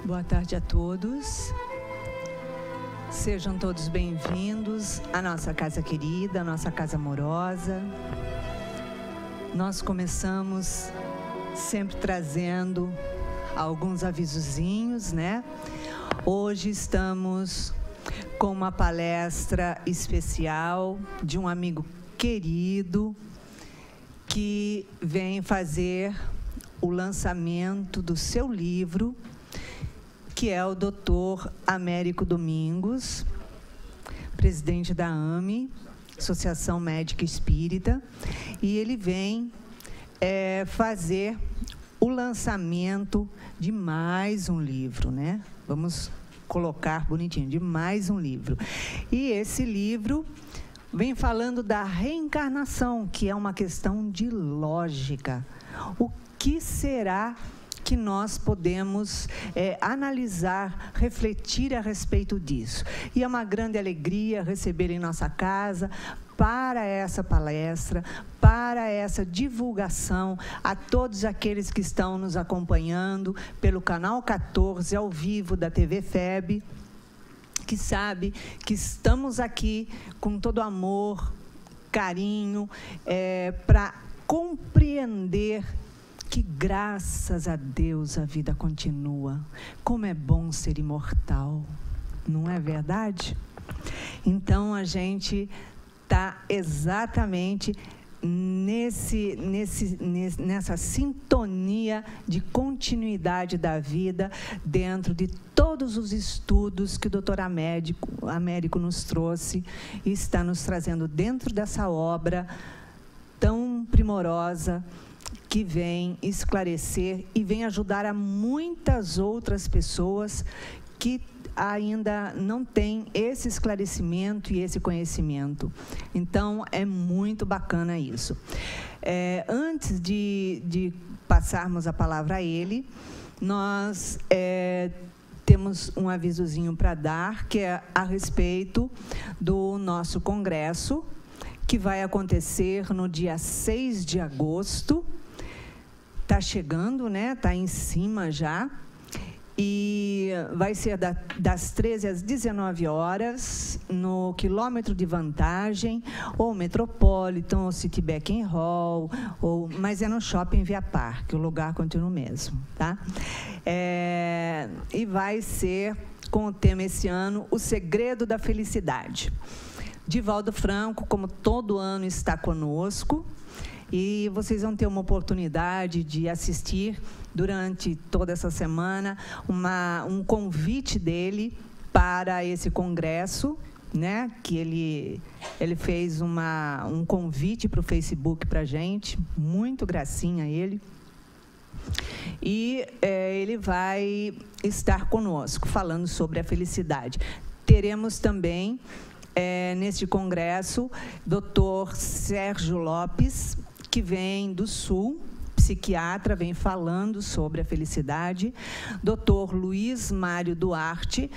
Boa tarde a todos. Sejam todos bem-vindos à nossa casa querida, à nossa casa amorosa. Nós começamos sempre trazendo alguns avisozinhos, né? Hoje estamos com uma palestra especial de um amigo querido que vem fazer o lançamento do seu livro, que é o Dr. Américo Domingos, presidente da AME, Associação Médica Espírita, e ele vem fazer o lançamento de mais um livro, né? Vamos colocar bonitinho, de mais um livro. E esse livro vem falando da reencarnação, que é uma questão de lógica. O que será que nós podemos analisar, refletir a respeito disso? E é uma grande alegria receber em nossa casa, para essa palestra, para essa divulgação, a todos aqueles que estão nos acompanhando pelo canal 14, ao vivo da TV FEB, que sabe que estamos aqui com todo amor, carinho, para compreender que, graças a Deus, a vida continua. Como é bom ser imortal, não é verdade? Então, a gente está exatamente nessa sintonia de continuidade da vida dentro de todos os estudos que o Dr. Américo nos trouxe e está nos trazendo dentro dessa obra tão primorosa, que vem esclarecer e vem ajudar a muitas outras pessoas que ainda não têm esse esclarecimento e esse conhecimento. Então, é muito bacana isso. Antes de passarmos a palavra a ele, nós temos um avisozinho para dar, que é a respeito do nosso congresso, que vai acontecer no dia 6 de agosto. Está chegando, né? Está em cima já. E vai ser das 13 às 19 horas, no quilômetro de vantagem, ou Metropolitan, ou Citiback Hall, mas é no Shopping Via Parque, o lugar continua o mesmo, tá? E vai ser com o tema esse ano, O Segredo da Felicidade. Divaldo Franco, como todo ano, está conosco. E vocês vão ter uma oportunidade de assistir durante toda essa semana um convite dele para esse congresso, né? Que ele fez um convite para o Facebook para a gente, muito gracinha ele. E ele vai estar conosco falando sobre a felicidade. Teremos também neste congresso Dr. Sérgio Lopes, que vem do Sul, psiquiatra, vem falando sobre a felicidade. Dr. Luiz Mário Duarte,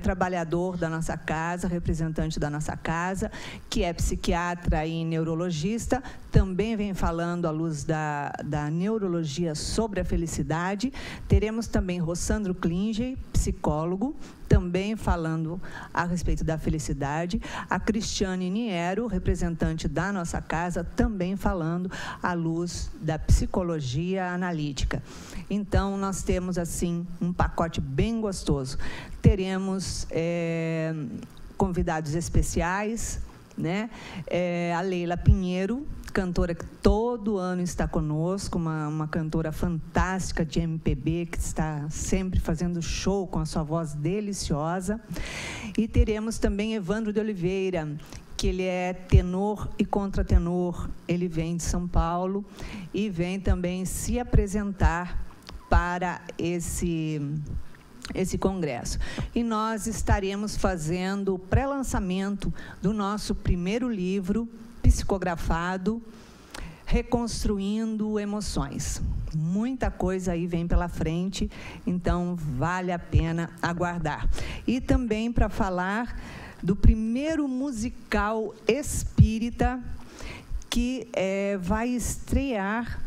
trabalhador da nossa casa, representante da nossa casa, que é psiquiatra e neurologista, também vem falando à luz da neurologia sobre a felicidade. Teremos também Rossandro Klinger, psicólogo, também falando a respeito da felicidade. A Cristiane Niero, representante da nossa casa, também falando à luz da psicologia analítica. Então, nós temos, assim, um pacote bem gostoso. Teremos convidados especiais, né? A Leila Pinheiro, cantora que todo ano está conosco, uma cantora fantástica de MPB, que está sempre fazendo show com a sua voz deliciosa. E teremos também Evandro de Oliveira, que ele é tenor e contratenor. Ele vem de São Paulo e vem também se apresentar para esse congresso. E nós estaremos fazendo o pré-lançamento do nosso primeiro livro, psicografado, Reconstruindo Emoções. Muita coisa aí vem pela frente, então vale a pena aguardar. E também para falar do primeiro musical espírita que vai estrear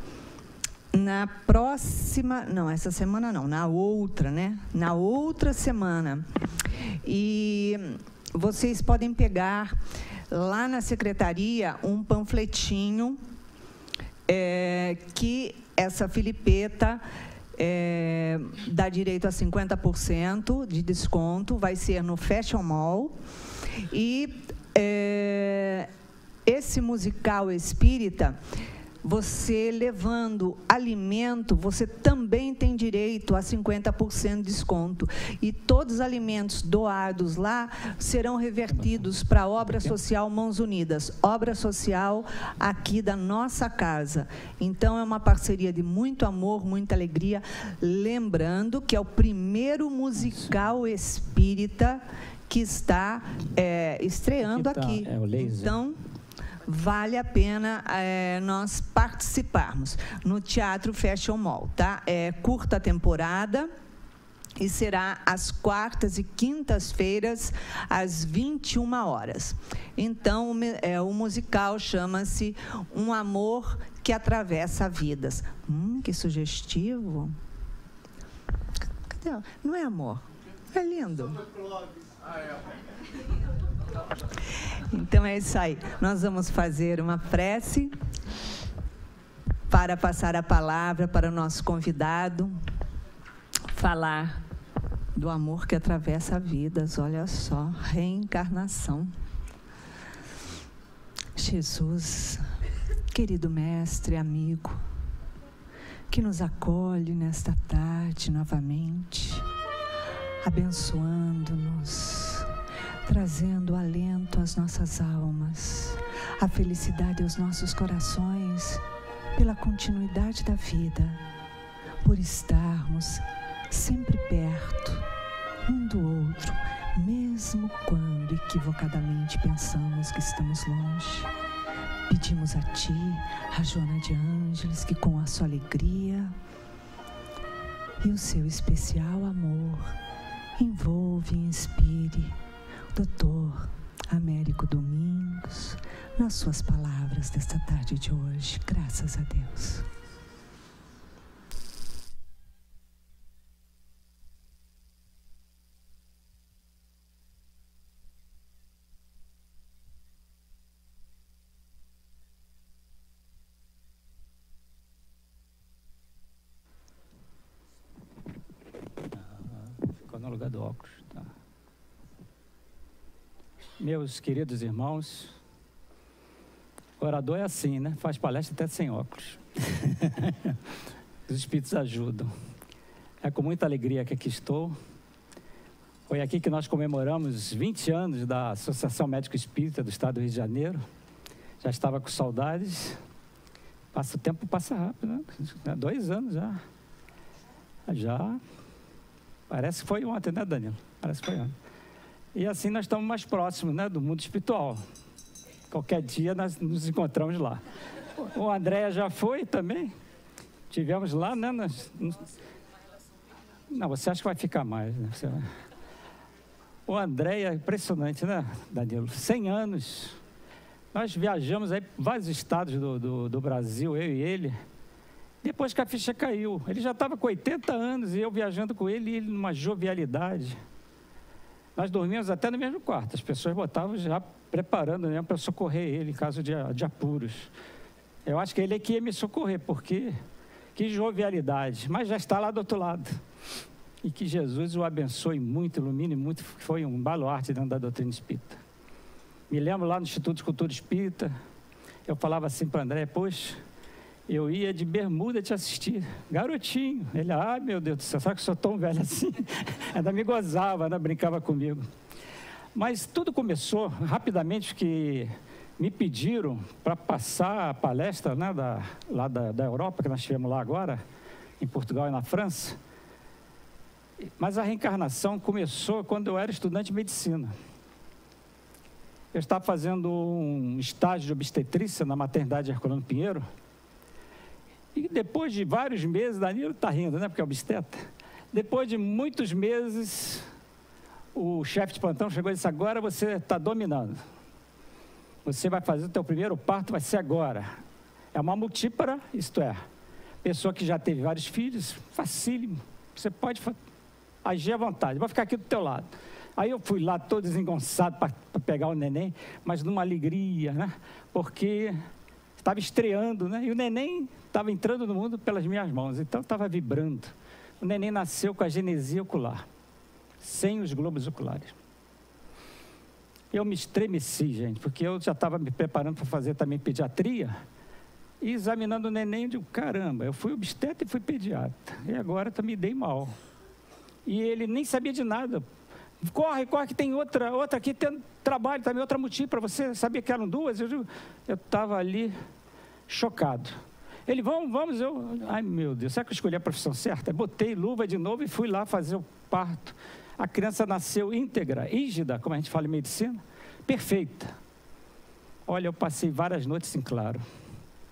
na próxima, não, essa semana não, na outra, né? Na outra semana. E vocês podem pegar lá na secretaria um panfletinho que essa filipeta dá direito a 50% de desconto, vai ser no Fashion Mall. E esse musical espírita, você levando alimento, você também tem direito a 50% de desconto. E todos os alimentos doados lá serão revertidos para a Obra Social Mãos Unidas, obra social aqui da nossa casa. Então, é uma parceria de muito amor, muita alegria. Lembrando que é o primeiro musical espírita que está estreando aqui. É o Laser. Então, vale a pena nós participarmos no Teatro Fashion Mall, tá? É curta temporada e será às quartas e quintas-feiras, às 21 horas. Então, o musical chama-se Um Amor que Atravessa Vidas. Que sugestivo. Cadê? Não é amor? É lindo. Então é isso aí. Nós vamos fazer uma prece para passar a palavra para o nosso convidado, falar do amor que atravessa vidas. Olha só, reencarnação. Jesus, querido mestre, amigo, que nos acolhe nesta tarde novamente, abençoando-nos, trazendo alento às nossas almas, a felicidade aos nossos corações, pela continuidade da vida, por estarmos sempre perto um do outro, mesmo quando equivocadamente pensamos que estamos longe. Pedimos a Ti, a Joana de Ângeles, que com a sua alegria e o seu especial amor envolve e inspire o Dr. Américo Domingos nas suas palavras desta tarde de hoje. Graças a Deus. Ficou no lugar do óculos. Tá. Meus queridos irmãos, o orador é assim, né? Faz palestra até sem óculos. Os espíritos ajudam. É com muita alegria que aqui estou. Foi aqui que nós comemoramos 20 anos da Associação Médico Espírita do Estado do Rio de Janeiro. Já estava com saudades. O tempo passa rápido, né? 2 anos já. Já. Parece que foi ontem, né, Danilo? Parece que foi ontem. E assim nós estamos mais próximos, né, do mundo espiritual. Qualquer dia nós nos encontramos lá. O Andréia já foi também. Tivemos lá, né? Não, você acha que vai ficar mais, né? O Andréia é impressionante, né, Danilo? 100 anos. Nós viajamos aí por vários estados do Brasil, eu e ele. Depois que a ficha caiu, ele já estava com 80 anos e eu viajando com ele, e ele numa jovialidade. Nós dormíamos até no mesmo quarto, as pessoas botavam já preparando mesmo para socorrer ele em caso de apuros. Eu acho que ele é que ia me socorrer, porque que jovialidade, mas já está lá do outro lado. E que Jesus o abençoe muito, ilumine muito, foi um baluarte dentro da doutrina espírita. Me lembro lá no Instituto de Cultura Espírita, eu falava assim para o André, poxa, eu ia de bermuda te assistir, garotinho. Ele, ai meu Deus do céu, sabe que eu sou tão velho assim? Ainda me gozava, ainda brincava comigo. Mas tudo começou rapidamente, que me pediram para passar a palestra, né, lá da Europa, que nós estivemos lá agora, em Portugal e na França. Mas a reencarnação começou quando eu era estudante de medicina. Eu estava fazendo um estágio de obstetrícia na maternidade Herculano Pinheiro. E depois de vários meses, Danilo está rindo, né, porque é obstetra. Depois de muitos meses, o chefe de plantão chegou e disse, agora você está dominando. Você vai fazer o teu primeiro parto, vai ser agora. É uma multípara, isto é, Pessoa que já teve vários filhos, facílimo. Você pode agir à vontade, vou ficar aqui do teu lado. Aí eu fui lá todo desengonçado para pegar o neném, mas numa alegria, né? Porque estava estreando, né? E o neném estava entrando no mundo pelas minhas mãos, então estava vibrando. O neném nasceu com a genesia ocular, sem os globos oculares. Eu me estremeci, gente, porque eu já estava me preparando para fazer também pediatria, e examinando o neném, eu digo, caramba, eu fui obstetra e fui pediatra, e agora me dei mal. E ele nem sabia de nada. Corre, que tem outra aqui tendo trabalho, também outra motivo para você, sabia que eram duas? Eu estava ali chocado. Ele, vamos, ai meu Deus, será que eu escolhi a profissão certa? Botei luva de novo e fui lá fazer o parto. A criança nasceu íntegra, rígida, como a gente fala em medicina, perfeita. Olha, eu passei várias noites em claro.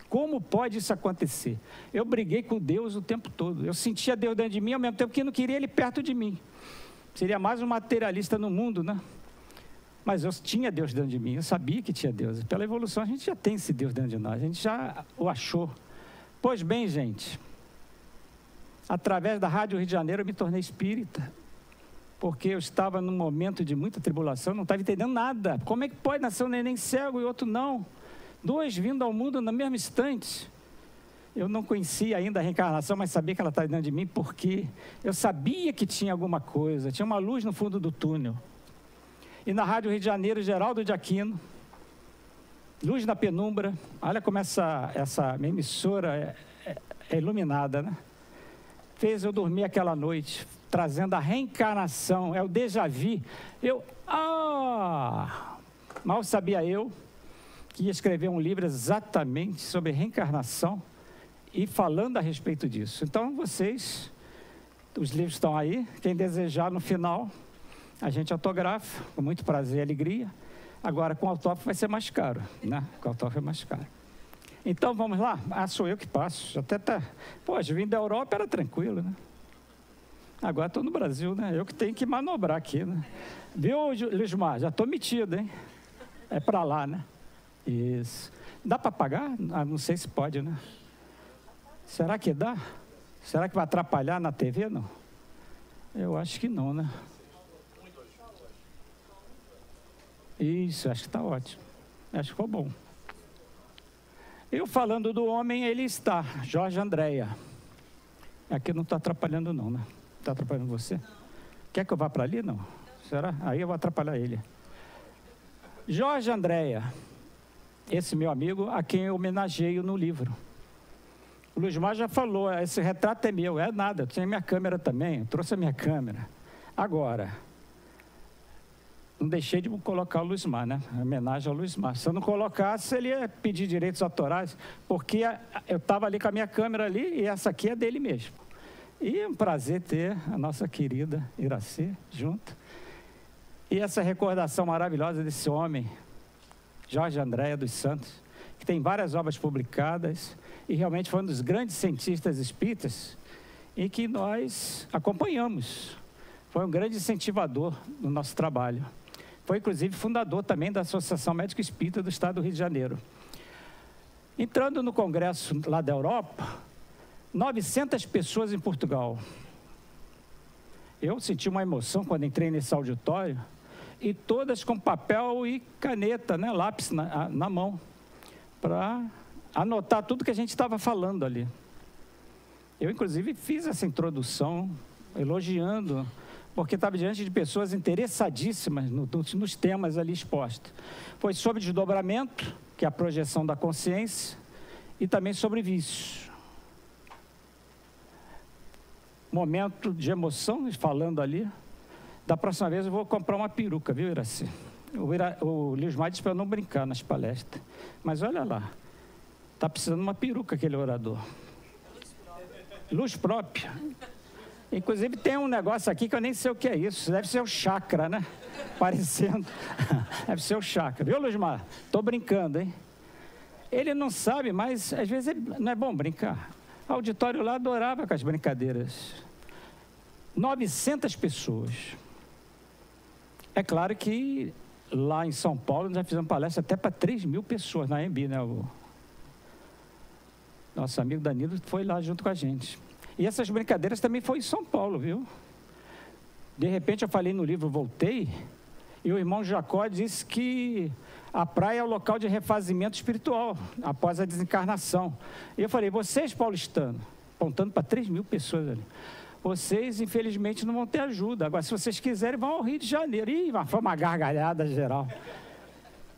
Como pode isso acontecer? Eu briguei com Deus o tempo todo. Eu sentia Deus dentro de mim, ao mesmo tempo que não queria Ele perto de mim. Seria mais um materialista no mundo, né? Mas eu tinha Deus dentro de mim, eu sabia que tinha Deus. Pela evolução, a gente já tem esse Deus dentro de nós, a gente já o achou. Pois bem, gente, através da Rádio Rio de Janeiro, eu me tornei espírita. Porque eu estava num momento de muita tribulação, não estava entendendo nada. Como é que pode nascer um neném cego e outro não? Dois vindo ao mundo no mesmo instante. Eu não conhecia ainda a reencarnação, mas sabia que ela estava dentro de mim, porque eu sabia que tinha alguma coisa, tinha uma luz no fundo do túnel. E na Rádio Rio de Janeiro, Geraldo de Aquino, Luz na Penumbra, olha como essa minha emissora é iluminada, né? Fez eu dormir aquela noite, trazendo a reencarnação, é o déjà vu. Mal sabia eu que ia escrever um livro exatamente sobre reencarnação, e falando a respeito disso. Então, vocês, os livros estão aí, quem desejar no final, a gente autografa, com muito prazer e alegria. Agora, com autógrafo vai ser mais caro, né? Com autógrafo é mais caro. Então, vamos lá? Sou eu que passo. Até tá... Poxa, vim da Europa era tranquilo, né? Agora estou no Brasil, né? Eu que tenho que manobrar aqui, né? Viu, Lismar? Já estou metido, hein? É para lá, né? Isso. Dá para pagar? Não sei se pode, né? Será que dá? Será que vai atrapalhar na TV, não? Eu acho que não, né? Isso, acho que está ótimo. Acho que ficou bom. Eu falando do homem, ele está, Jorge Andréia. Aqui não está atrapalhando não, né? Está atrapalhando você? Quer que eu vá para ali, não? Será? Aí eu vou atrapalhar ele. Jorge Andréia, esse meu amigo, a quem eu homenageio no livro. O Luizmar já falou, esse retrato é meu, é nada, eu tenho minha câmera também, eu trouxe a minha câmera. Agora, não deixei de colocar o Luizmar, né? Homenagem ao Luizmar. Se eu não colocasse, ele ia pedir direitos autorais, porque eu estava ali com a minha câmera ali, e essa aqui é dele mesmo. E é um prazer ter a nossa querida Iraci junto. E essa recordação maravilhosa desse homem, Jorge Andréia dos Santos, que tem várias obras publicadas, e realmente foi um dos grandes cientistas espíritas, e que nós acompanhamos. Foi um grande incentivador do nosso trabalho. Foi, inclusive, fundador também da Associação Médica Espírita do Estado do Rio de Janeiro. Entrando no congresso lá da Europa, 900 pessoas em Portugal. Eu senti uma emoção quando entrei nesse auditório, e todas com papel e caneta, né, lápis na mão, para anotar tudo que a gente estava falando ali. Eu, inclusive, fiz essa introdução, elogiando, porque estava diante de pessoas interessadíssimas nos temas ali expostos. Foi sobre desdobramento, que é a projeção da consciência, e também sobre vício. Momento de emoção, falando ali. Da próxima vez eu vou comprar uma peruca, viu, Iraci? O Luizmar disse para eu não brincar nas palestras. Mas olha lá, está precisando de uma peruca aquele orador. Luz própria. Inclusive tem um negócio aqui que eu nem sei o que é isso. Deve ser o chakra, né? Parecendo. Deve ser o chakra. Viu, Luizmar? Estou brincando, hein? Ele não sabe, mas às vezes não é bom brincar. O auditório lá adorava com as brincadeiras. 900 pessoas. É claro que lá em São Paulo nós já fizemos palestra até para 3.000 pessoas na AMB, né? Nosso amigo Danilo foi lá junto com a gente. E essas brincadeiras também foi em São Paulo, viu? De repente eu falei no livro Voltei, e o irmão Jacó disse que a praia é o local de refazimento espiritual, após a desencarnação. E eu falei, vocês paulistanos, apontando para 3.000 pessoas ali, vocês infelizmente não vão ter ajuda. Agora, se vocês quiserem, vão ao Rio de Janeiro. Ih, foi uma gargalhada geral.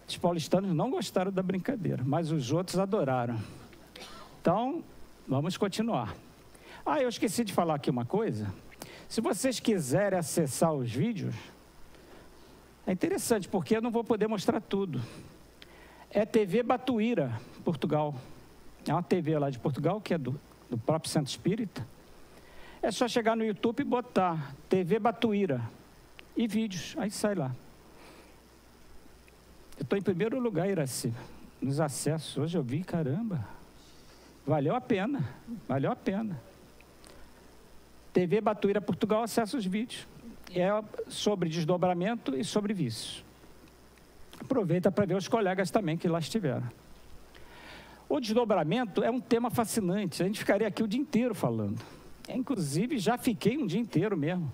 Os paulistanos não gostaram da brincadeira, mas os outros adoraram. Então, vamos continuar. Eu esqueci de falar aqui uma coisa. Se vocês quiserem acessar os vídeos, é interessante, porque eu não vou poder mostrar tudo. É TV Batuíra, Portugal. É uma TV lá de Portugal, que é do próprio Centro Espírita. É só chegar no YouTube e botar TV Batuíra e vídeos, aí sai lá. Eu estou em primeiro lugar, Iraci, nos acessos. Hoje eu vi, caramba, valeu a pena, valeu a pena. TV Batuíra Portugal, acessa os vídeos. É sobre desdobramento e sobre vício. Aproveita para ver os colegas também que lá estiveram. O desdobramento é um tema fascinante, a gente ficaria aqui o dia inteiro falando. Inclusive, já fiquei um dia inteiro mesmo,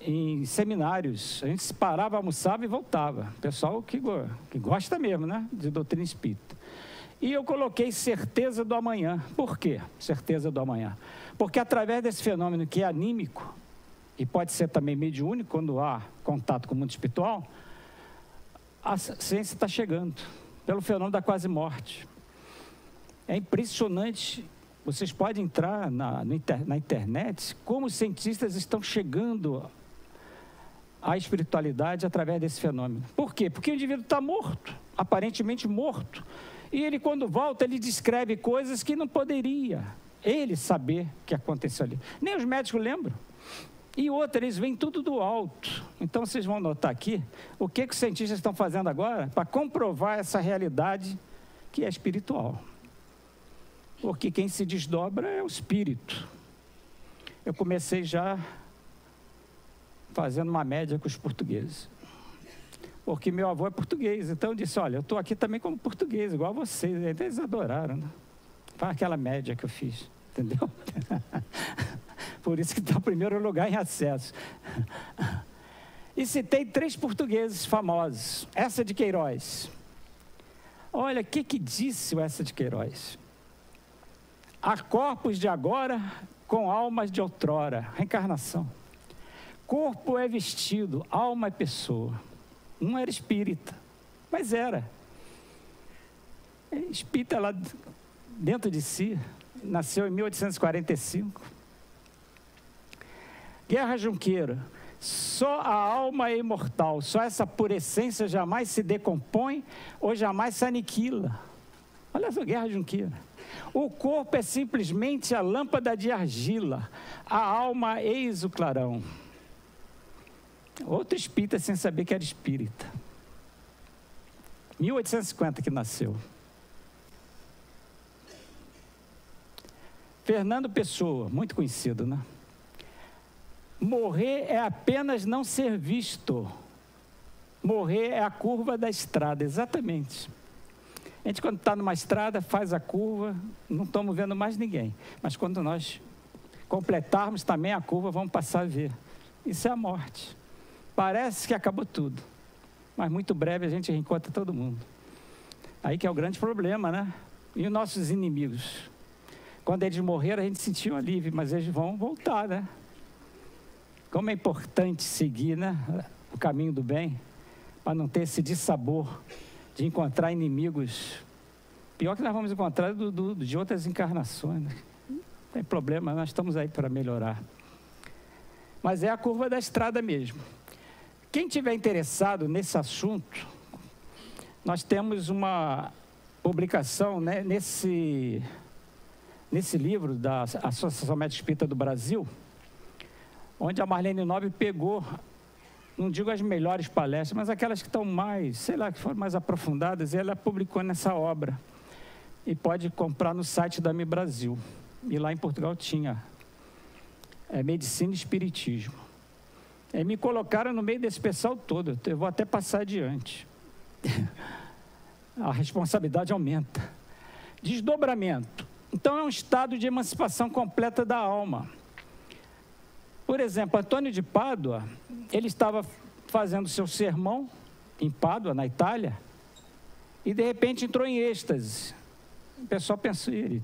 em seminários. A gente se parava, almoçava e voltava. Pessoal que gosta mesmo, né, de doutrina espírita. E eu coloquei certeza do amanhã. Por quê? Certeza do amanhã. Porque através desse fenômeno que é anímico, e pode ser também mediúnico, quando há contato com o mundo espiritual, a ciência está chegando, pelo fenômeno da quase morte. É impressionante. Vocês podem entrar na internet, como os cientistas estão chegando à espiritualidade através desse fenômeno. Por quê? Porque o indivíduo está morto, aparentemente morto. E ele, quando volta, ele descreve coisas que não poderia ele saber que aconteceu ali. Nem os médicos lembram. E outra, eles vêm tudo do alto. Então, vocês vão notar aqui o que os cientistas estão fazendo agora para comprovar essa realidade que é espiritual. Porque quem se desdobra é o espírito. Eu comecei já fazendo uma média com os portugueses. Porque meu avô é português, então eu disse, olha, eu estou aqui também como português, igual a vocês. Então eles adoraram, né? Faz aquela média que eu fiz, entendeu? Por isso que está em primeiro lugar em acesso. E citei 3 portugueses famosos. Essa de Queiroz. Olha, o que disse o Essa de Queiroz? Há corpos de agora com almas de outrora. Reencarnação. Corpo é vestido, alma é pessoa. Não era espírita, mas era. Espírita lá dentro de si. Nasceu em 1845. Guerra Junqueira. Só a alma é imortal. Só essa pura essência jamais se decompõe ou jamais se aniquila. Olha só, Guerra Junqueira. O corpo é simplesmente a lâmpada de argila, a alma eis o clarão. Outro espírita sem saber que era espírita. 1850 que nasceu. Fernando Pessoa, muito conhecido, né? Morrer é apenas não ser visto. Morrer é a curva da estrada, exatamente. A gente, quando está numa estrada, faz a curva, não estamos vendo mais ninguém. Mas quando nós completarmos também a curva, vamos passar a ver. Isso é a morte. Parece que acabou tudo, mas muito breve a gente reencontra todo mundo. Aí que é o grande problema, né? E os nossos inimigos? Quando eles morreram, a gente sentiu um alívio, mas eles vão voltar, né? Como é importante seguir, né, o caminho do bem, para não ter esse dissabor de encontrar inimigos. Pior que nós vamos encontrar de outras encarnações, né? Não tem problema, nós estamos aí para melhorar. Mas é a curva da estrada mesmo. Quem tiver interessado nesse assunto, nós temos uma publicação, né, nesse livro da Associação Médica Espírita do Brasil, onde a Marlene Nobre pegou, não digo as melhores palestras, mas aquelas que estão mais, sei lá, que foram mais aprofundadas, e ela publicou nessa obra. E pode comprar no site da Mi Brasil. E lá em Portugal tinha Medicina e Espiritismo. Me colocaram no meio desse pessoal todo, eu vou até passar adiante. A responsabilidade aumenta. Desdobramento. Então, é um estado de emancipação completa da alma. Por exemplo, Antônio de Pádua, ele estava fazendo seu sermão em Pádua, na Itália, e de repente entrou em êxtase. O pessoal pensou, ele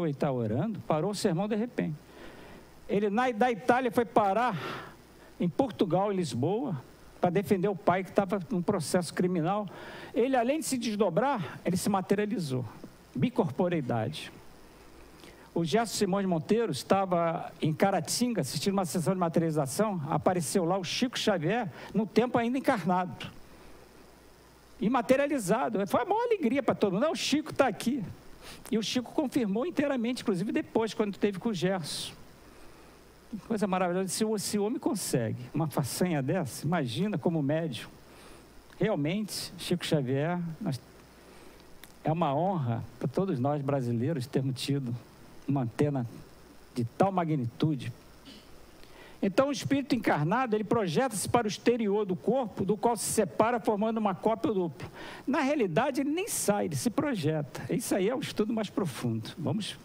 está orando, parou o sermão de repente. Ele da Itália foi parar em Portugal, em Lisboa, para defender o pai que estava num processo criminal. Ele, além de se desdobrar, ele se materializou. Bicorporeidade. O Gerson Simões Monteiro estava em Caratinga, assistindo uma sessão de materialização, apareceu lá o Chico Xavier, no tempo ainda encarnado. E materializado. Foi a maior alegria para todo mundo. Não, o Chico está aqui. E o Chico confirmou inteiramente, inclusive depois, quando esteve com o Gerson. Coisa maravilhosa. Se o homem consegue uma façanha dessa, imagina como médium. Realmente, Chico Xavier, é uma honra para todos nós brasileiros termos tido uma antena de tal magnitude. Então, o espírito encarnado, ele projeta-se para o exterior do corpo, do qual se separa formando uma cópia dupla. Na realidade, ele nem sai, ele se projeta. Isso aí é um estudo mais profundo.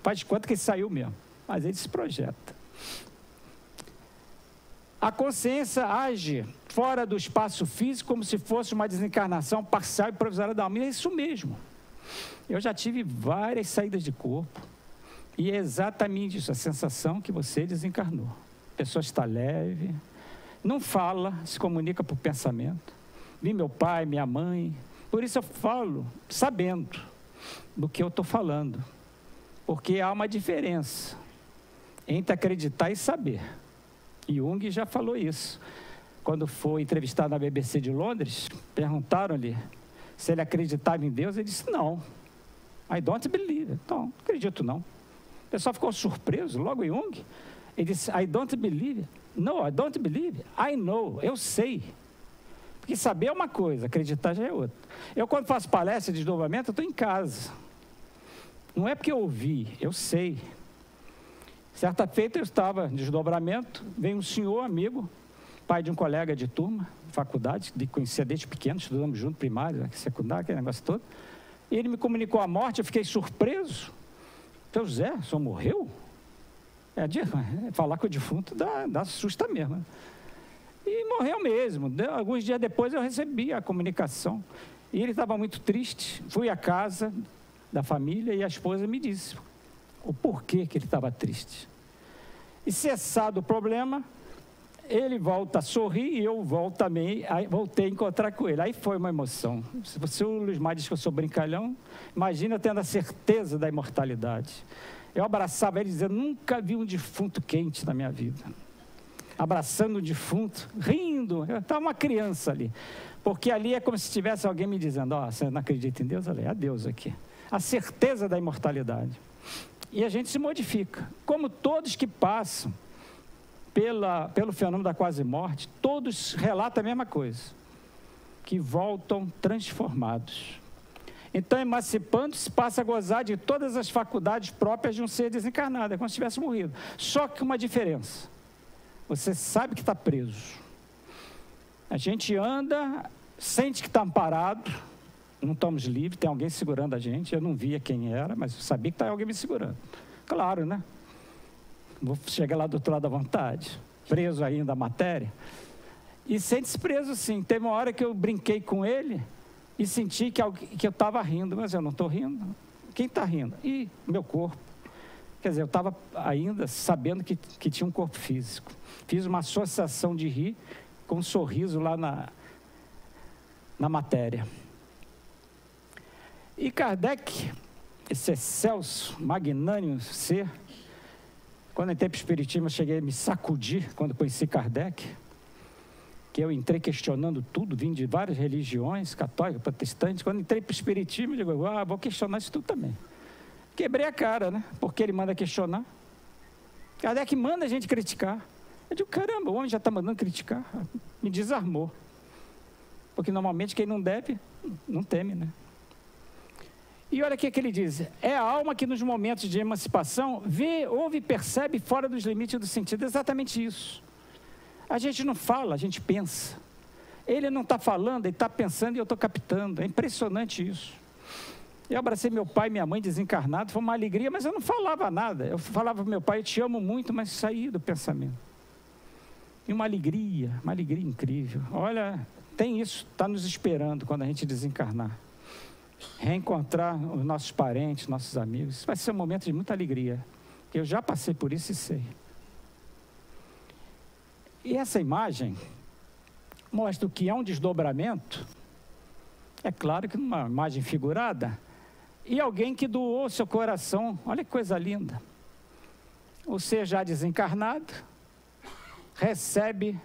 Faz de conta que ele saiu mesmo, mas ele se projeta. A consciência age fora do espaço físico como se fosse uma desencarnação parcial e provisória da alma. E é isso mesmo. Eu já tive várias saídas de corpo. E é exatamente isso, a sensação que você desencarnou. A pessoa está leve, não fala, se comunica por pensamento. Vi meu pai, minha mãe. Por isso eu falo, sabendo do que eu estou falando. Porque há uma diferença entre acreditar e saber. Jung já falou isso. Quando foi entrevistado na BBC de Londres, perguntaram-lhe se ele acreditava em Deus. Ele disse, não. I don't believe. Não acredito não. O pessoal ficou surpreso, logo Jung. Ele disse, I don't believe. No, I don't believe. I know, eu sei. Porque saber é uma coisa, acreditar já é outra. Eu, quando faço palestra de desdobramento, eu estou em casa. Não é porque eu ouvi, eu sei. Certa feita eu estava em desdobramento, veio um senhor amigo, pai de um colega de turma, faculdade, de conhecia desde pequeno, estudamos junto, primário, secundário, aquele negócio todo. E ele me comunicou a morte, eu fiquei surpreso. Então, Zé, o senhor morreu? Falar com o defunto dá susto mesmo. E morreu mesmo. Alguns dias depois eu recebi a comunicação. E ele estava muito triste. Fui à casa da família e a esposa me disse o porquê que ele estava triste. E cessado o problema, ele volta a sorrir e eu voltei a encontrar com ele. Aí foi uma emoção. Se o Luiz Mar diz que eu sou brincalhão, imagina eu tendo a certeza da imortalidade. Eu abraçava ele dizendo, nunca vi um defunto quente na minha vida. Abraçando o defunto, rindo. Eu estava uma criança ali. Porque ali é como se tivesse alguém me dizendo, você não acredita em Deus? Olha, é Deus aqui. A certeza da imortalidade. E a gente se modifica. Como todos que passam pelo fenômeno da quase-morte, todos relatam a mesma coisa. Que voltam transformados. Então, emancipando-se, passa a gozar de todas as faculdades próprias de um ser desencarnado. É como se tivesse morrido. Só que uma diferença. Você sabe que está preso. A gente anda, sente que está amparado. Não estamos livres, tem alguém segurando a gente. Eu não via quem era, mas eu sabia que estava alguém me segurando. Claro, né? Vou chegar lá do outro lado da vontade. Preso ainda a matéria. E sente-se preso, sim. Teve uma hora que eu brinquei com ele e senti que eu estava rindo, mas eu não estou rindo. Quem está rindo? E meu corpo. Quer dizer, eu estava ainda sabendo que tinha um corpo físico. Fiz uma associação de rir com um sorriso lá na matéria. E Kardec, esse excelso, magnânimo ser, quando eu entrei para o Espiritismo, eu cheguei a me sacudir quando conheci Kardec, que eu entrei questionando tudo, vim de várias religiões, católica, protestante. Quando entrei para o Espiritismo, eu digo, vou questionar isso tudo também. Quebrei a cara, né? Porque ele manda questionar. Kardec manda a gente criticar. Eu digo, caramba, o homem já está mandando criticar. Me desarmou. Porque normalmente quem não deve, não teme, né? E olha o que ele diz, é a alma que nos momentos de emancipação vê, ouve e percebe fora dos limites do sentido. Exatamente isso. A gente não fala, a gente pensa. Ele não está falando, ele está pensando e eu estou captando. É impressionante isso. Eu abracei meu pai e minha mãe desencarnados, foi uma alegria, mas eu não falava nada. Eu falava para meu pai, eu te amo muito, mas saí do pensamento. E uma alegria incrível. Olha, tem isso, está nos esperando quando a gente desencarnar. Reencontrar os nossos parentes, nossos amigos. Isso vai ser um momento de muita alegria. Eu já passei por isso e sei. E essa imagem mostra o que é um desdobramento. É claro que numa imagem figurada. E alguém que doou seu coração. Olha que coisa linda. O ser já desencarnado recebe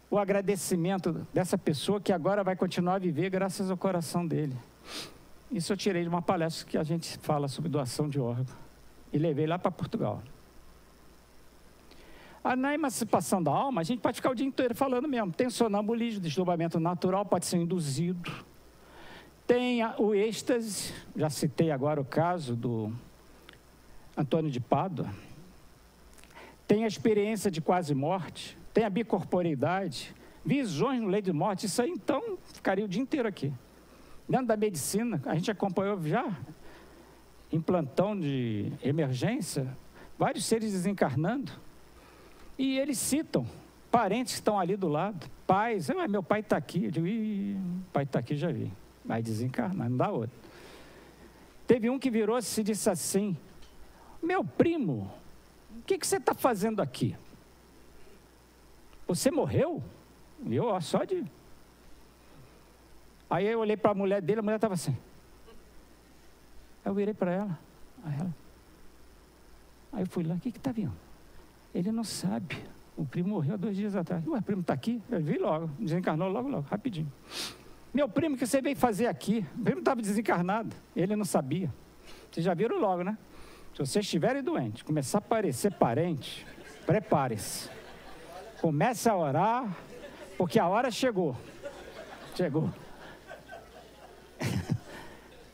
o agradecimento dessa pessoa que agora vai continuar a viver graças ao coração dele. Isso eu tirei de uma palestra que a gente fala sobre doação de órgão. E levei lá para Portugal. Na emancipação da alma, a gente pode ficar o dia inteiro falando mesmo. Tem o sonambulismo, desdobramento natural, pode ser induzido. Tem o êxtase, já citei agora o caso do Antônio de Pádua. Tem a experiência de quase morte, tem a bicorporeidade, visões no leito de morte. Isso aí, então, ficaria o dia inteiro aqui. Dentro da medicina, a gente acompanhou já, em plantão de emergência, vários seres desencarnando. E eles citam parentes que estão ali do lado, pais. Meu pai está aqui. Eu digo, pai está aqui, já vi. Vai desencarnar, não dá outro. Teve um que virou-se e disse assim, meu primo, o que você está fazendo aqui? Você morreu? E eu, só de... Aí eu olhei para a mulher dele, a mulher estava assim. Aí eu virei para ela. Aí eu fui lá, o que está vindo? Ele não sabe. O primo morreu há 2 dias atrás. Ué, o primo está aqui? Eu vi logo, desencarnou logo, rapidinho. Meu primo, o que você veio fazer aqui? O primo estava desencarnado, ele não sabia. Vocês já viram logo, né? Se vocês estiverem doentes, começar a aparecer parente, prepare-se. Comece a orar, porque a hora chegou. Chegou.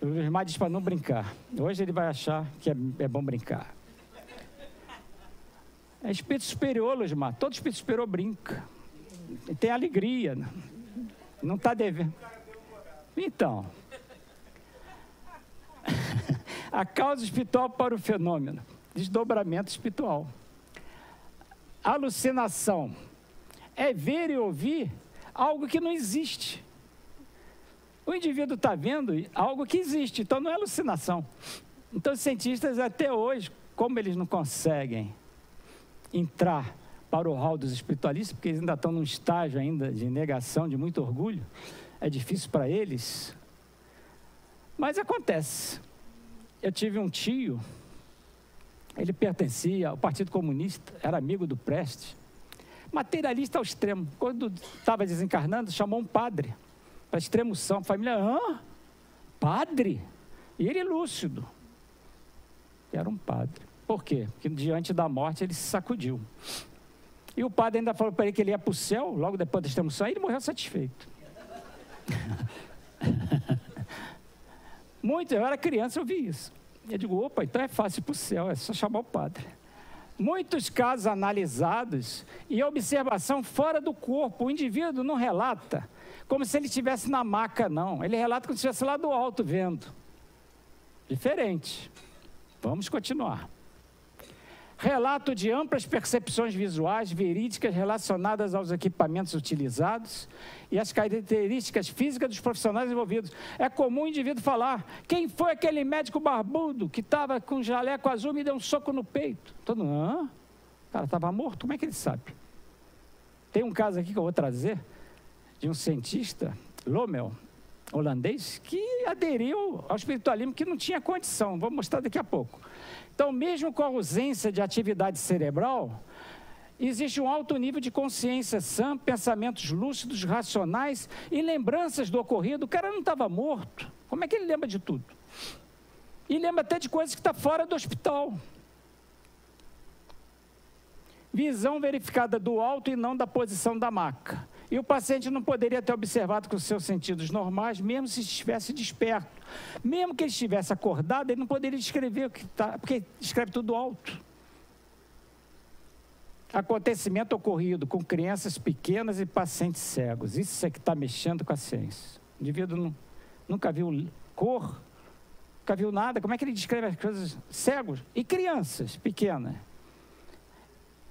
O irmão diz para não brincar. Hoje ele vai achar que é bom brincar. É espírito superior, Losmar. Todo espírito superior brinca. Tem alegria. Não está devendo. Então, a causa espiritual para o fenômeno. Desdobramento espiritual. Alucinação é ver e ouvir algo que não existe. O indivíduo está vendo algo que existe, então não é alucinação. Então os cientistas até hoje, como eles não conseguem entrar para o hall dos espiritualistas, porque eles ainda estão num estágio ainda de negação, de muito orgulho, é difícil para eles, mas acontece. Eu tive um tio, ele pertencia ao Partido Comunista, era amigo do Prestes, materialista ao extremo. Quando estava desencarnando, chamou um padre para extremoção. A família, padre? E ele lúcido. Era um padre. Por quê? Porque diante da morte ele se sacudiu. E o padre ainda falou para ele que ele ia para o céu, logo depois da extremoção, e ele morreu satisfeito. Eu era criança, eu vi isso. Eu digo, opa, então é fácil ir para o céu, é só chamar o padre. Muitos casos analisados e observação fora do corpo. O indivíduo não relata como se ele estivesse na maca, não. Ele relata como se estivesse lá do alto vendo. Diferente. Vamos continuar. Relato de amplas percepções visuais verídicas relacionadas aos equipamentos utilizados e às características físicas dos profissionais envolvidos. É comum o indivíduo falar, quem foi aquele médico barbudo que estava com jaleco azul e me deu um soco no peito? Todo mundo, o cara estava morto, como é que ele sabe? Tem um caso aqui que eu vou trazer, de um cientista, Lommel, holandês, que aderiu ao espiritualismo, que não tinha condição, vou mostrar daqui a pouco. Então, mesmo com a ausência de atividade cerebral, existe um alto nível de consciência sã, pensamentos lúcidos, racionais e lembranças do ocorrido. O cara não estava morto. Como é que ele lembra de tudo? E lembra até de coisas que estão fora do hospital. Visão verificada do alto e não da posição da maca. E o paciente não poderia ter observado com os seus sentidos normais, mesmo se estivesse desperto. Mesmo que ele estivesse acordado, ele não poderia descrever o que está, porque escreve tudo alto. Acontecimento ocorrido com crianças pequenas e pacientes cegos. Isso é que está mexendo com a ciência. O indivíduo nunca viu cor, nunca viu nada. Como é que ele descreve as coisas? Cegos e crianças pequenas.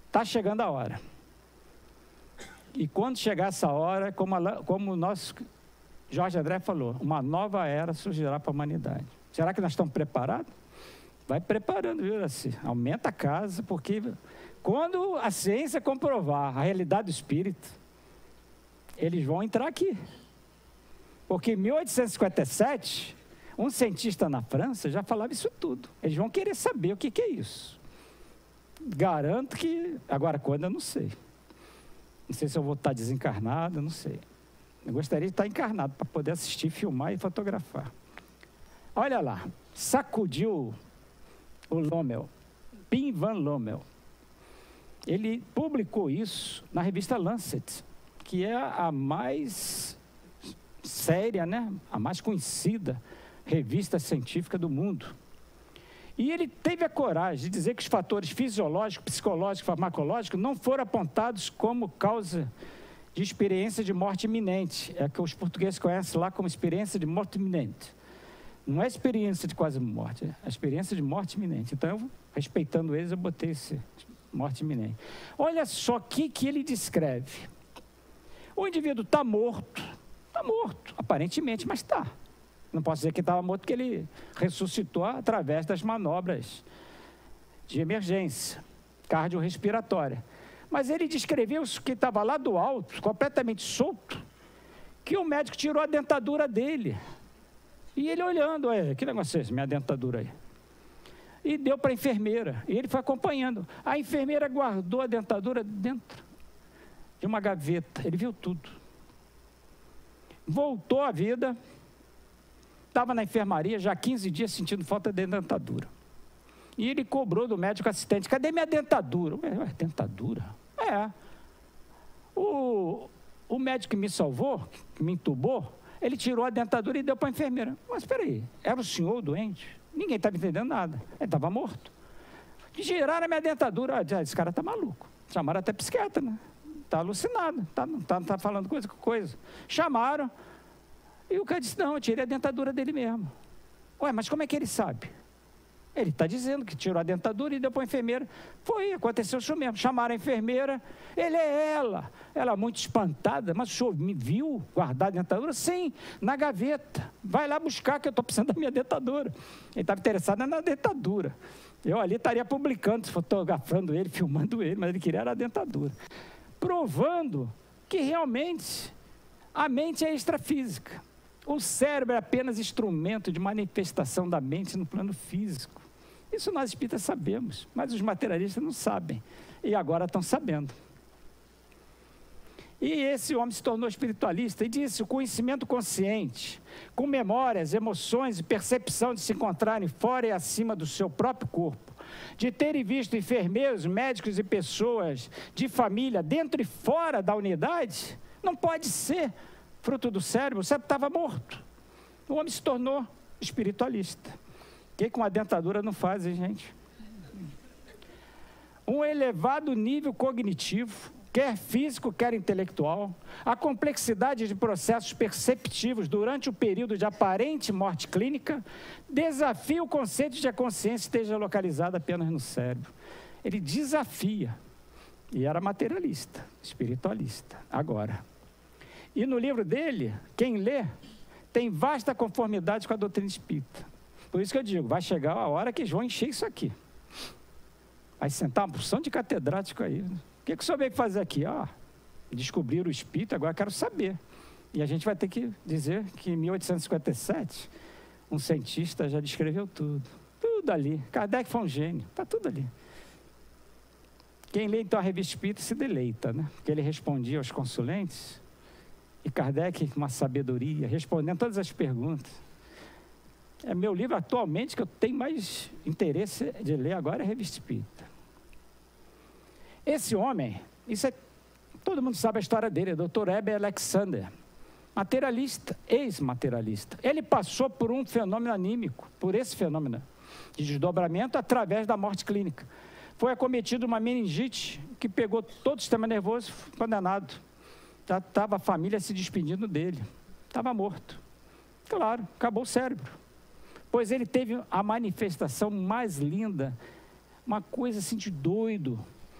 Está chegando a hora. E quando chegar essa hora, como o nosso Jorge André falou, uma nova era surgirá para a humanidade. Será que nós estamos preparados? Vai preparando, viu, assim. Aumenta a casa, porque quando a ciência comprovar a realidade do espírito, eles vão entrar aqui. Porque em 1857, um cientista na França já falava isso tudo. Eles vão querer saber o que é isso. Garanto que, agora quando eu não sei. Não sei se eu vou estar desencarnado, não sei. Eu gostaria de estar encarnado para poder assistir, filmar e fotografar. Olha lá, sacudiu o Lommel, Pim van Lommel. Ele publicou isso na revista Lancet, que é a mais séria, né? A mais conhecida revista científica do mundo. E ele teve a coragem de dizer que os fatores fisiológicos, psicológicos, farmacológicos não foram apontados como causa de experiência de morte iminente. É que os portugueses conhecem lá como experiência de morte iminente. Não é experiência de quase morte, é a experiência de morte iminente. Então, eu, respeitando eles, eu botei esse morte iminente. Olha só o que ele descreve. O indivíduo está morto, aparentemente, mas está. Não posso dizer que estava morto, porque ele ressuscitou através das manobras de emergência cardiorrespiratória. Mas ele descreveu que estava lá do alto, completamente solto, que o médico tirou a dentadura dele. E ele olhando, que negócio é esse, minha dentadura aí? E deu para a enfermeira, e ele foi acompanhando. A enfermeira guardou a dentadura dentro de uma gaveta, ele viu tudo. Voltou à vida, estava na enfermaria já há 15 dias sentindo falta de dentadura. E ele cobrou do médico assistente, cadê minha dentadura? Dentadura? O médico que me salvou, que me entubou, ele tirou a dentadura e deu para a enfermeira. Mas espera aí, era o senhor doente? Ninguém estava entendendo nada, ele estava morto. Tiraram a minha dentadura, esse cara está maluco. Chamaram até psiquiatra, né? Está alucinado, não está falando coisa. Chamaram, e o cara disse, não, eu tirei a dentadura dele mesmo. Mas como é que ele sabe? Ele está dizendo que tirou a dentadura e deu para a enfermeira. Aconteceu isso mesmo. Chamaram a enfermeira, ela muito espantada, mas o senhor me viu guardar a dentadura? Sim, na gaveta. Vai lá buscar que eu estou precisando da minha dentadura. Ele estava interessado na dentadura. Eu ali estaria publicando, fotografando ele, filmando ele, mas ele queria a dentadura. Provando que realmente a mente é extrafísica. O cérebro é apenas instrumento de manifestação da mente no plano físico. Isso nós espíritas sabemos, mas os materialistas não sabem. E agora estão sabendo. E esse homem se tornou espiritualista e disse: o conhecimento consciente, com memórias, emoções e percepção de se encontrarem fora e acima do seu próprio corpo, de terem visto enfermeiros, médicos e pessoas de família dentro e fora da unidade, não pode ser fruto do cérebro. O cérebro estava morto. O homem se tornou espiritualista. O que com a dentadura não faz, hein, gente? Um elevado nível cognitivo, quer físico, quer intelectual, a complexidade de processos perceptivos durante o período de aparente morte clínica, desafia o conceito de que a consciência esteja localizada apenas no cérebro. Ele desafia. E era materialista, espiritualista. Agora. E no livro dele, quem lê, tem vasta conformidade com a doutrina espírita. Por isso que eu digo, vai chegar a hora que eles vão encher isso aqui. Vai sentar uma porção de catedrático aí. O que o senhor veio fazer aqui? Descobrir o espírito, agora quero saber. E a gente vai ter que dizer que em 1857, um cientista já descreveu tudo. Tudo ali. Kardec foi um gênio, está tudo ali. Quem lê então a revista espírita se deleita, né? Porque ele respondia aos consulentes. E Kardec, com uma sabedoria, respondendo todas as perguntas. É meu livro atualmente que eu tenho mais interesse de ler agora, é a Revista Espírita. Esse homem, todo mundo sabe a história dele, é o Dr. Heber Alexander, materialista, ex-materialista. Ele passou por um fenômeno anímico, por esse fenômeno de desdobramento através da morte clínica. Foi acometido uma meningite que pegou todo o sistema nervoso, condenado. Estava a família se despedindo dele. Estava morto. Claro, acabou o cérebro. pois ele teve a manifestação mais linda, uma coisa assim de doido.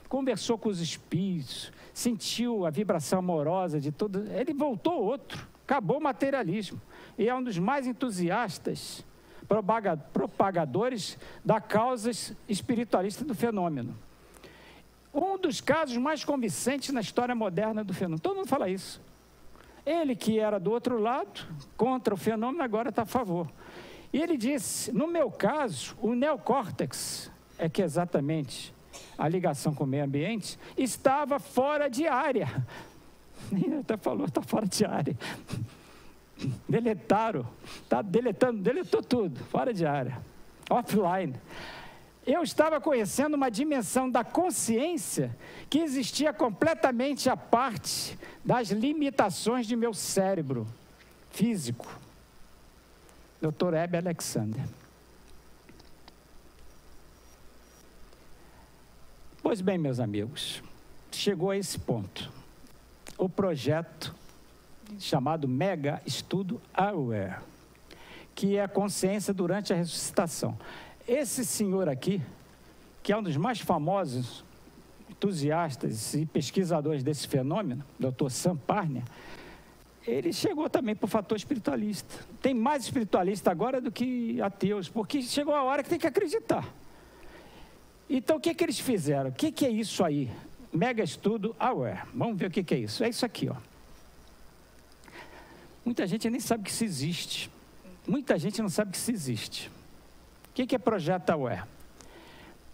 Conversou com os espíritos, sentiu a vibração amorosa de todo. Ele voltou outro, acabou o materialismo. E é um dos mais entusiastas, propagadores da causa espiritualista do fenômeno. Um dos casos mais convincentes na história moderna do fenômeno. Todo mundo fala isso. Ele que era do outro lado, contra o fenômeno, agora está a favor. E ele disse, no meu caso, o neocórtex, que é exatamente a ligação com o meio ambiente, estava fora de área. Ele até falou, está fora de área. Deletaram, está deletando, deletou tudo, fora de área, offline. Eu estava conhecendo uma dimensão da consciência que existia completamente à parte das limitações de meu cérebro físico. Dr. Hebe Alexander. Pois bem, meus amigos, chegou a esse ponto. O projeto chamado Mega Estudo Aware, que é a consciência durante a ressuscitação. Esse senhor aqui, que é um dos mais famosos entusiastas e pesquisadores desse fenômeno, Dr. Sam Parnia, ele chegou também para o fator espiritualista. Tem mais espiritualista agora do que ateus, porque chegou a hora que tem que acreditar. Então, o que eles fizeram? O que é isso aí? Mega Estudo Aware. Vamos ver o que é isso. É isso aqui, ó. Muita gente nem sabe que isso existe. Muita gente não sabe que isso existe. O que é Projeto Aware?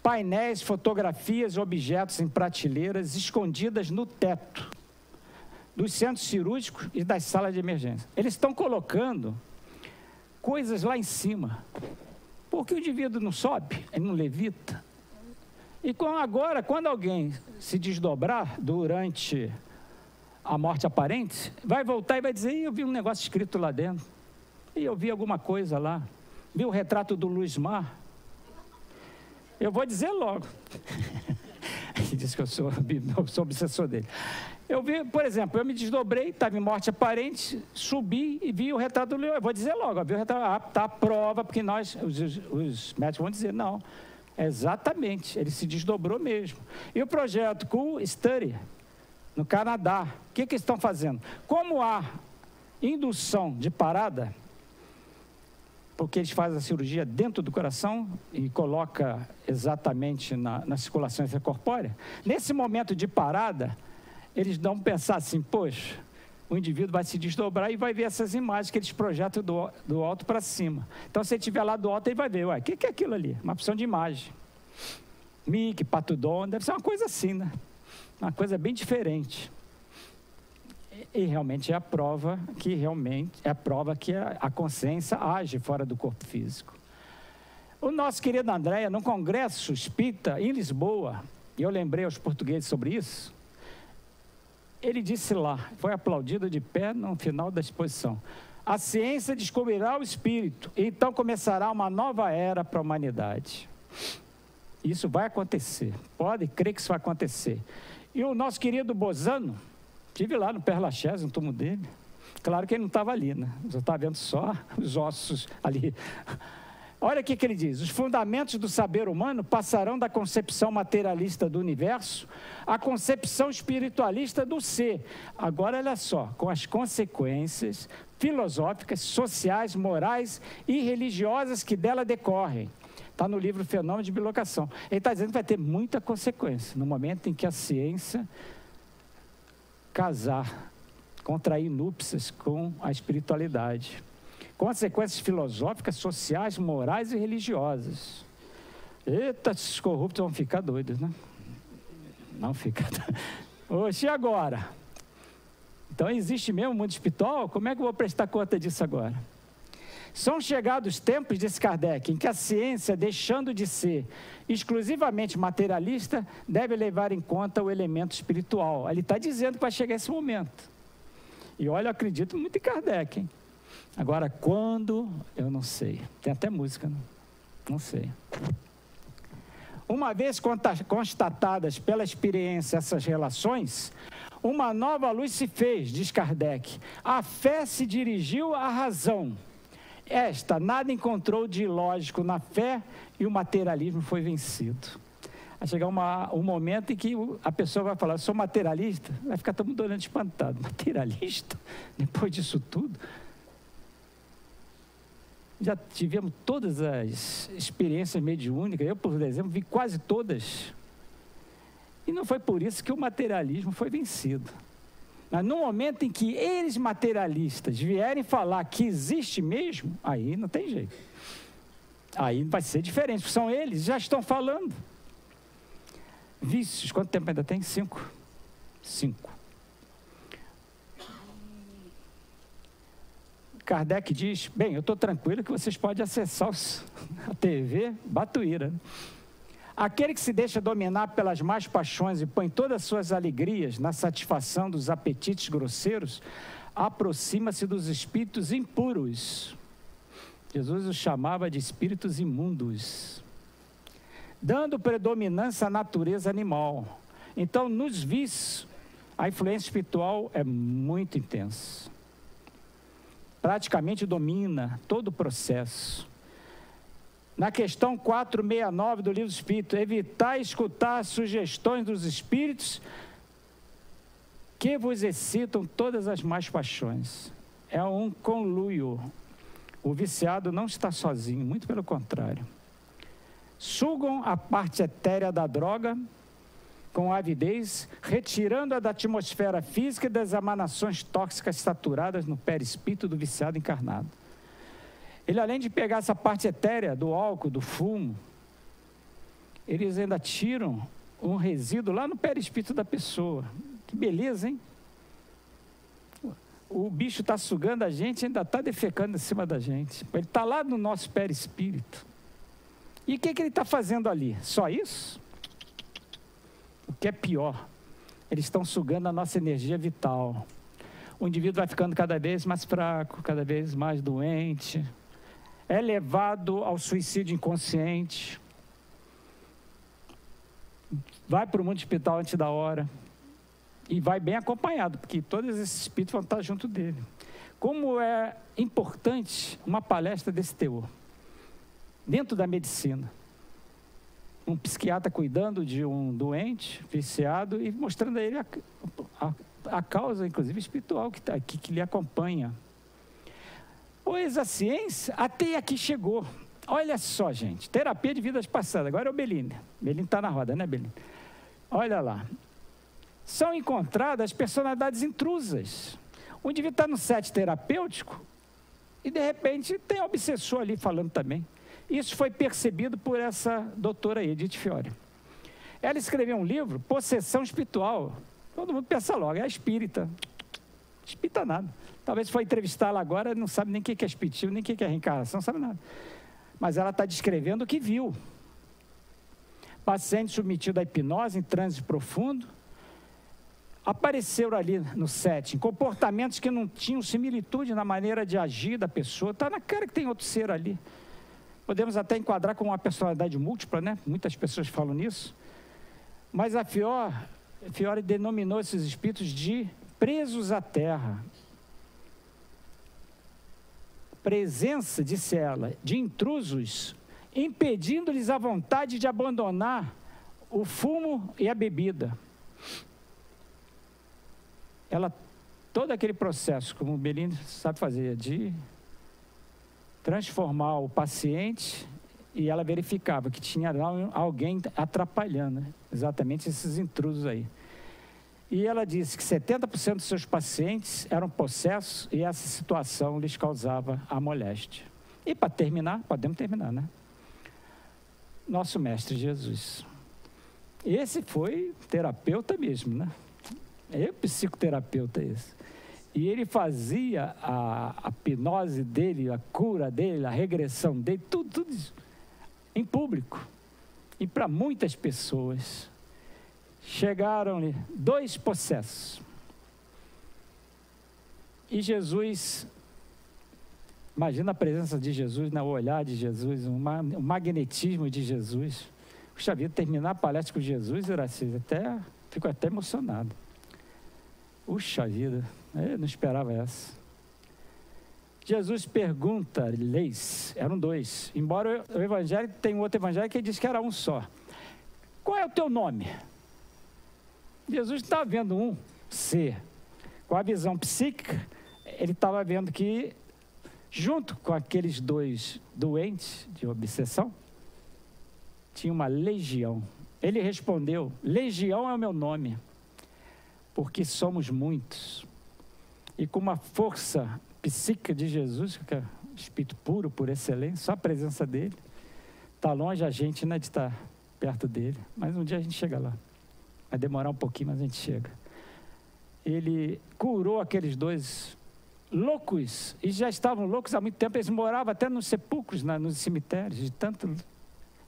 Painéis, fotografias, objetos em prateleiras escondidas no teto dos centros cirúrgicos e das salas de emergência. Eles estão colocando coisas lá em cima, porque o indivíduo não sobe, ele não levita. E agora, quando alguém se desdobrar durante a morte aparente, vai voltar e vai dizer, eu vi um negócio escrito lá dentro, e eu vi alguma coisa lá, vi o retrato do Luiz Mar. Eu vou dizer logo. Ele disse que eu sou obsessor dele. Eu vi, por exemplo, eu me desdobrei, estava em morte aparente, subi e vi o retrato do Luiz Mar. Eu vou dizer logo, eu vi o retrato, está a prova, porque nós, os médicos vão dizer, não, exatamente, ele se desdobrou mesmo. E o projeto Cool Study, no Canadá, o que eles estão fazendo? Como há indução de parada, porque eles fazem a cirurgia dentro do coração e coloca exatamente na circulação extracorpórea, nesse momento de parada, eles dão pensar assim, poxa, o indivíduo vai se desdobrar e vai ver essas imagens que eles projetam do alto para cima. Então, se ele estiver lá do alto, ele vai ver, ué, o que é aquilo ali? Uma opção de imagem. Mickey, Pato Donald, deve ser uma coisa assim, né? Uma coisa bem diferente. E realmente é a prova que a consciência age fora do corpo físico. O nosso querido Andréa, no Congresso Espírita, em Lisboa, e eu lembrei aos portugueses sobre isso, ele disse lá, foi aplaudido de pé no final da exposição, a ciência descobrirá o espírito, e então começará uma nova era para a humanidade. Isso vai acontecer, pode crer que isso vai acontecer. E o nosso querido Bozano, estive lá no Père Lachaise, no túmulo dele. Claro que ele não estava ali, né? Eu estava vendo só os ossos ali. Olha o que ele diz. Os fundamentos do saber humano passarão da concepção materialista do universo à concepção espiritualista do ser. Agora, olha só, com as consequências filosóficas, sociais, morais e religiosas que dela decorrem. Está no livro Fenômeno de Bilocação. Ele está dizendo que vai ter muita consequência no momento em que a ciência casar, contrair núpcias com a espiritualidade. Consequências filosóficas, sociais, morais e religiosas. Eita, esses corruptos vão ficar doidos, né? Não fica. Oxe, e agora? Então existe mesmo o mundo espiritual? Como é que eu vou prestar conta disso agora? São chegados tempos, disse Kardec, em que a ciência, deixando de ser exclusivamente materialista, deve levar em conta o elemento espiritual. Ele está dizendo que vai chegar esse momento. E olha, eu acredito muito em Kardec, hein? Agora, quando? Eu não sei. Tem até música, não sei. Uma vez constatadas pela experiência essas relações, uma nova luz se fez, diz Kardec. A fé se dirigiu à razão. esta nada encontrou de ilógico na fé e o materialismo foi vencido. Vai chegar um momento em que a pessoa vai falar, sou materialista, vai ficar todo mundo olhando espantado. Materialista? Depois disso tudo? Já tivemos todas as experiências mediúnicas, eu, por exemplo, vi quase todas. E não foi por isso que o materialismo foi vencido. Mas no momento em que eles materialistas vierem falar que existe mesmo, aí não tem jeito. Aí vai ser diferente, porque são eles, já estão falando. Vícios, quanto tempo ainda tem? 5. Kardec diz, bem, eu estou tranquilo que vocês podem acessar a TV Batuíra. Aquele que se deixa dominar pelas más paixões e põe todas as suas alegrias na satisfação dos apetites grosseiros, aproxima-se dos espíritos impuros. Jesus os chamava de espíritos imundos, dando predominância à natureza animal. Então, nos vícios, a influência espiritual é muito intensa. Praticamente domina todo o processo. Na questão 469 do Livro do Espírito, evitar escutar as sugestões dos espíritos que vos excitam todas as más paixões. É um conluio. O viciado não está sozinho, muito pelo contrário. Sugam a parte etérea da droga com avidez, retirando-a da atmosfera física e das emanações tóxicas saturadas no perispírito do viciado encarnado. Ele, além de pegar essa parte etérea do álcool, do fumo, eles ainda tiram um resíduo lá no perispírito da pessoa. Que beleza, hein? O bicho está sugando a gente e ainda está defecando em cima da gente. Ele está lá no nosso perispírito. E o que ele está fazendo ali? Só isso? O que é pior, eles estão sugando a nossa energia vital. O indivíduo vai ficando cada vez mais fraco, cada vez mais doente, é levado ao suicídio inconsciente, vai para o mundo espiritual antes da hora, e vai bem acompanhado, porque todos esses espíritos vão estar junto dele. Como é importante uma palestra desse teor, dentro da medicina. Um psiquiatra cuidando de um doente, viciado, e mostrando a ele a causa, inclusive espiritual, que lhe acompanha. Pois a ciência até aqui chegou. Olha só, gente, terapia de vidas passadas. Agora é o Bellini. Bellini está na roda, né, Bellini? Olha lá. São encontradas personalidades intrusas. O indivíduo está no set terapêutico e, de repente, tem um obsessor ali falando também. Isso foi percebido por essa doutora Edith Fiore. Ela escreveu um livro, Possessão Espiritual. Todo mundo pensa logo, é espírita. Espírita nada. Talvez foi entrevistá-la agora, não sabe nem o que é espiritismo, nem o que é reencarnação, não sabe nada. Mas ela está descrevendo o que viu. Paciente submetido à hipnose em transe profundo, apareceram ali no setting comportamentos que não tinham similitude na maneira de agir da pessoa. Está na cara que tem outro ser ali. Podemos até enquadrar como uma personalidade múltipla, né? Muitas pessoas falam nisso. Mas a Fiore denominou esses espíritos de presos à terra. Presença, disse ela, de intrusos, impedindo-lhes a vontade de abandonar o fumo e a bebida. Todo aquele processo, como o Bellini sabe fazer, de transformar o paciente, e ela verificava que tinha lá alguém atrapalhando, né? Exatamente esses intrusos aí. E ela disse que 70% dos seus pacientes eram possessos e essa situação lhes causava a moléstia. E para terminar, podemos terminar, né? Nosso Mestre Jesus. Esse foi terapeuta mesmo, né? É psicoterapeuta esse. E ele fazia a hipnose dele, a cura dele, a regressão dele, tudo isso, em público. E para muitas pessoas, chegaram-lhe 2 possessos. E Jesus, imagina a presença de Jesus, o olhar de Jesus, o magnetismo de Jesus. Puxa vida, terminar a palestra com Jesus, era assim, fico até emocionado. Puxa vida, eu não esperava essa. Jesus pergunta-lhes, eram dois, embora o evangelho tem outro evangelho que diz que era um só. Qual é o teu nome? Jesus está vendo um ser. Com a visão psíquica, ele estava vendo que, junto com aqueles dois doentes de obsessão, tinha uma legião. Ele respondeu, legião é o meu nome, porque somos muitos. E com uma força psíquica de Jesus, que é espírito puro por excelência, só a presença dele, está longe a gente, né, de estar perto dele, mas um dia a gente chega lá. Vai demorar um pouquinho, mas a gente chega. Ele curou aqueles dois loucos, e já estavam loucos há muito tempo, eles moravam até nos sepulcros, nos cemitérios, de tanto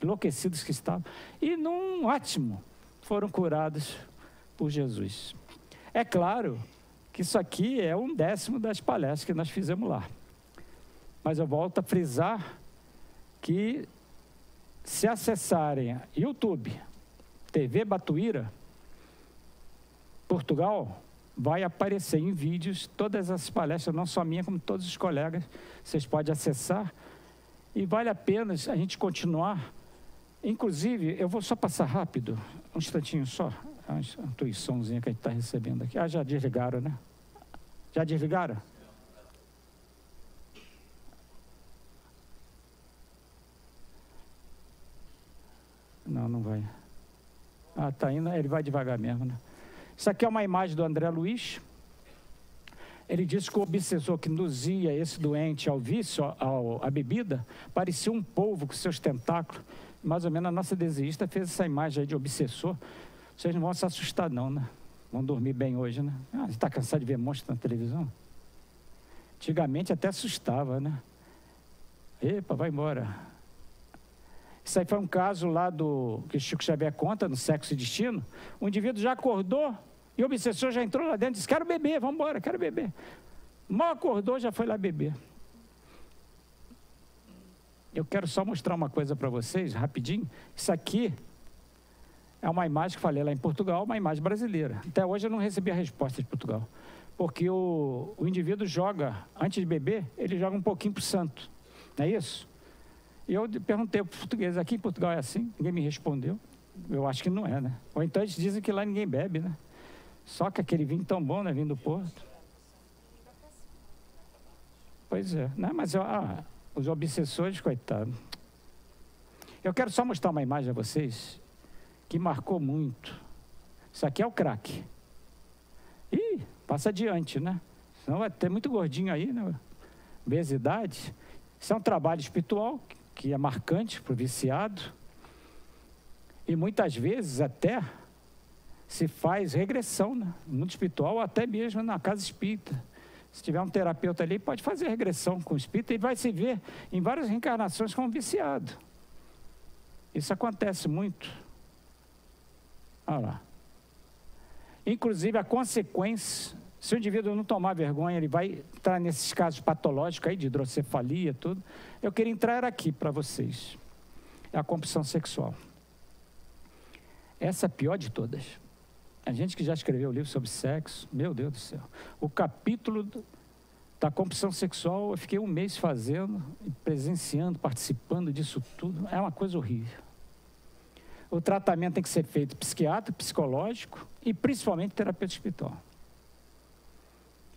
enlouquecidos que estavam, e num átimo foram curados por Jesus. É claro que isso aqui é 1/10 das palestras que nós fizemos lá, mas eu volto a frisar que se acessarem YouTube, TV Batuíra, Portugal, vai aparecer em vídeos todas as palestras, não só minha, como todos os colegas, vocês podem acessar, e vale a pena a gente continuar. Inclusive, eu vou só passar rápido, um instantinho só, a intuiçãozinha que a gente está recebendo aqui. Já desligaram, né? Já desligaram? Não vai. Tá indo, ele vai devagar mesmo, né? Isso aqui é uma imagem do André Luiz. Ele disse que o obsessor que induzia esse doente ao vício, à bebida, parecia um polvo com seus tentáculos. Mais ou menos a nossa desenhista fez essa imagem aí de obsessor. Vocês não vão se assustar não, né? Vão dormir bem hoje, né? Você está cansado de ver monstro na televisão? Antigamente até assustava, né? Epa, vai embora. Isso aí foi um caso lá do que o Chico Xavier conta, no Sexo e Destino. O indivíduo já acordou e o obsessor já entrou lá dentro e disse, quero beber, vamos embora, quero beber. Mal acordou, já foi lá beber. Eu quero só mostrar uma coisa para vocês, rapidinho. Isso aqui é uma imagem que falei lá em Portugal, uma imagem brasileira. Até hoje eu não recebi a resposta de Portugal. Porque o indivíduo joga, antes de beber, ele joga um pouquinho para o santo. Não é isso? E eu perguntei para o português, aqui em Portugal é assim? Ninguém me respondeu. Eu acho que não é, né? Ou então eles dizem que lá ninguém bebe, né? Só que aquele vinho tão bom, né? Vinho do Porto. Pois é. Não, mas os obsessores, coitado. Eu quero só mostrar uma imagem a vocês que marcou muito. Isso aqui é o crack. Ih, passa adiante, né? Senão vai ter muito gordinho aí, né? Obesidade. Isso é um trabalho espiritual que é marcante para o viciado. E muitas vezes até se faz regressão, né? No mundo espiritual, ou até mesmo na casa espírita. Se tiver um terapeuta ali, pode fazer regressão com o espírito e vai se ver em várias reencarnações como viciado. Isso acontece muito. Olha lá. Inclusive, a consequência, se o indivíduo não tomar vergonha, ele vai entrar nesses casos patológicos aí, de hidrocefalia, tudo. Eu queria entrar aqui para vocês. É a compulsão sexual. Essa é a pior de todas. A gente que já escreveu o livro sobre sexo, meu Deus do céu. O capítulo da compulsão sexual, eu fiquei um mês fazendo, presenciando, participando disso tudo. É uma coisa horrível. O tratamento tem que ser feito psiquiátrico, psicológico e principalmente terapeuta espiritual.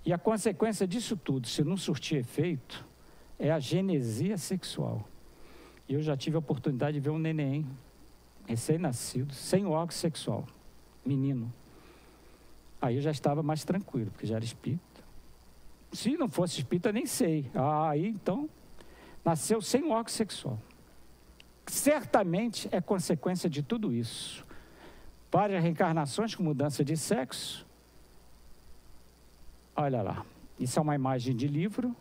E a consequência disso tudo, se não surtir efeito, é a genesia sexual. E eu já tive a oportunidade de ver um neném recém-nascido, sem órgão sexual, menino. Aí eu já estava mais tranquilo, porque já era espírita. Se não fosse espírita, nem sei. Aí, então, nasceu sem órgão sexual. Certamente é consequência de tudo isso. Várias reencarnações com mudança de sexo. Olha lá, isso é uma imagem de livro.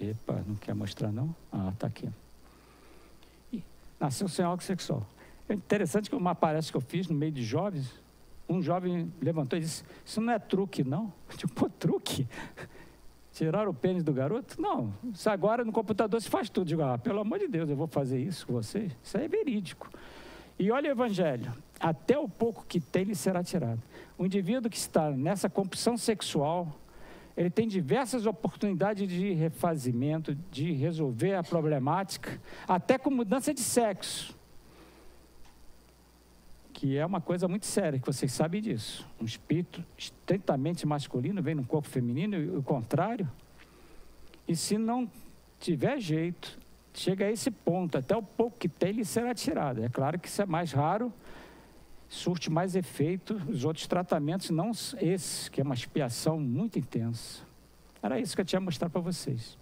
Epa, não quer mostrar não? Tá aqui. Nasceu sem órgão sexual. É interessante que uma palestra que eu fiz no meio de jovens, um jovem levantou e disse, isso não é truque não? Tipo, truque? Tiraram o pênis do garoto? Não, isso agora no computador se faz tudo. Digo, pelo amor de Deus, eu vou fazer isso com vocês? Isso aí é verídico. E olha o evangelho, até o pouco que tem lhe será tirado. O indivíduo que está nessa compulsão sexual, ele tem diversas oportunidades de refazimento, de resolver a problemática, até com mudança de sexo, que é uma coisa muito séria, que vocês sabem disso. Um espírito estritamente masculino vem no corpo feminino e o contrário. E se não tiver jeito, chega a esse ponto, até o pouco que tem lhe será tirado. É claro que isso é mais raro, surte mais efeito os outros tratamentos, não esse, que é uma expiação muito intensa. Era isso que eu tinha mostrado para vocês.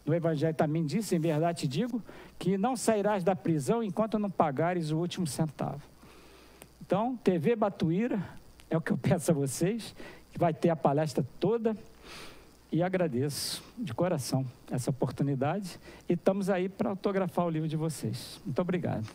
No Evangelho também disse, em verdade te digo, que não sairás da prisão enquanto não pagares o último centavo. Então, TV Batuíra, é o que eu peço a vocês, que vai ter a palestra toda, e agradeço de coração essa oportunidade, e estamos aí para autografar o livro de vocês. Muito obrigado.